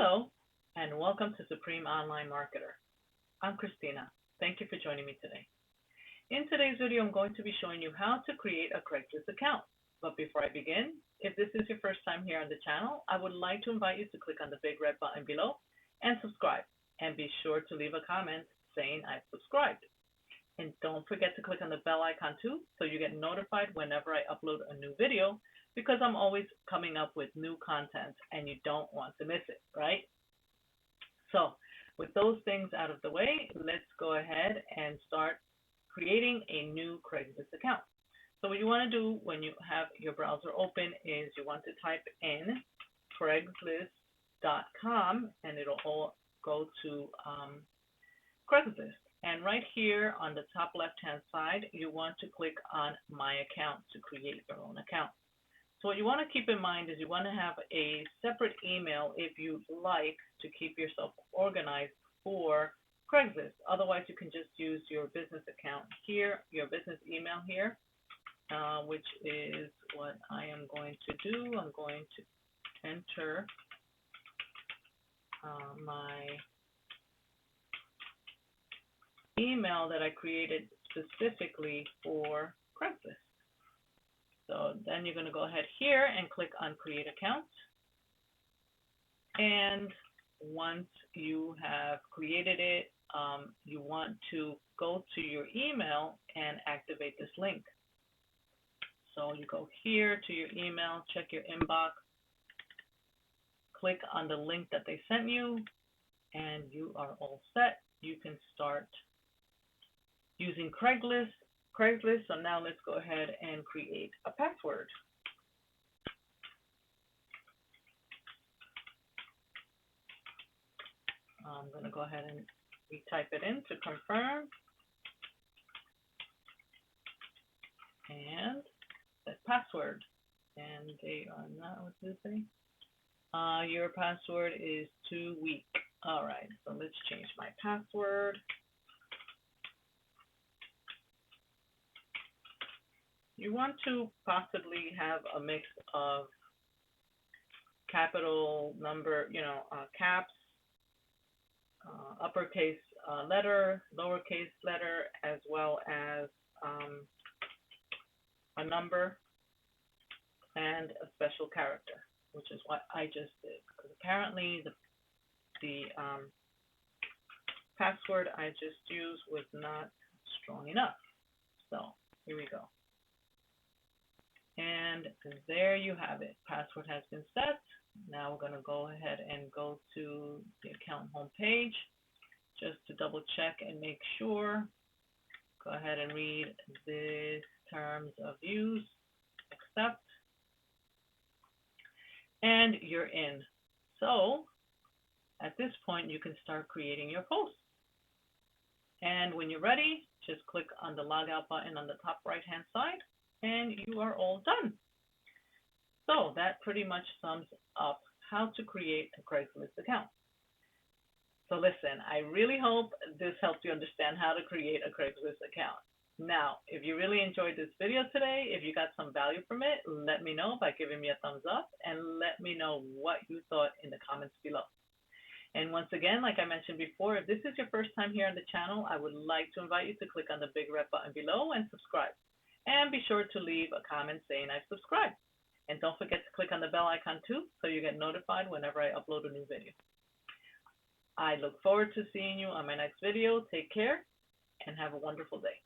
Hello, and welcome to Supreme Online Marketer. I'm Cristina. Thank you for joining me today. In today's video, I'm going to be showing you how to create a Craigslist account. But before I begin, if this is your first time here on the channel, I would like to invite you to click on the big red button below and subscribe. And be sure to leave a comment saying I've subscribed. And don't forget to click on the bell icon too, so you get notified whenever I upload a new video, because I'm always coming up with new content and you don't want to miss it, right? So with those things out of the way, let's go ahead and start creating a new Craigslist account. So what you want to do when you have your browser open is you want to type in Craigslist.com and it'll all go to Craigslist. And right here on the top left-hand side, you want to click on My Account to create your own account. So what you want to keep in mind is you want to have a separate email if you'd like to keep yourself organized for Craigslist. Otherwise, you can just use your business account here, your business email here, which is what I am going to do. I'm going to enter my email that I created specifically for Craigslist. So then you're going to go ahead here and click on Create Account. And once you have created it, you want to go to your email and activate this link. So you go here to your email, check your inbox, click on the link that they sent you, and you are all set. You can start using Craigslist. So now let's go ahead and create a password. I'm going to go ahead and retype it in to confirm. And the password. And they are not, what does it say? Your password is too weak. All right, so let's change my password. You want to possibly have a mix of capital number, caps, uppercase letter, lowercase letter, as well as a number and a special character, which is what I just did. Because apparently the password I just used was not strong enough. So here we go. And there you have it. Password has been set. Now we're going to go ahead and go to the account homepage just to double check and make sure. Go ahead and read the terms of use, accept, and you're in. So at this point, you can start creating your posts. And when you're ready, just click on the logout button on the top right-hand side, and you are all done. So that pretty much sums up how to create a Craigslist account. So listen, I really hope this helped you understand how to create a Craigslist account. Now, if you really enjoyed this video today, if you got some value from it, let me know by giving me a thumbs up and let me know what you thought in the comments below. And once again, like I mentioned before, if this is your first time here on the channel, I would like to invite you to click on the big red button below and subscribe. And be sure to leave a comment saying I've subscribed. And don't forget to click on the bell icon too, so you get notified whenever I upload a new video. I look forward to seeing you on my next video. Take care and have a wonderful day.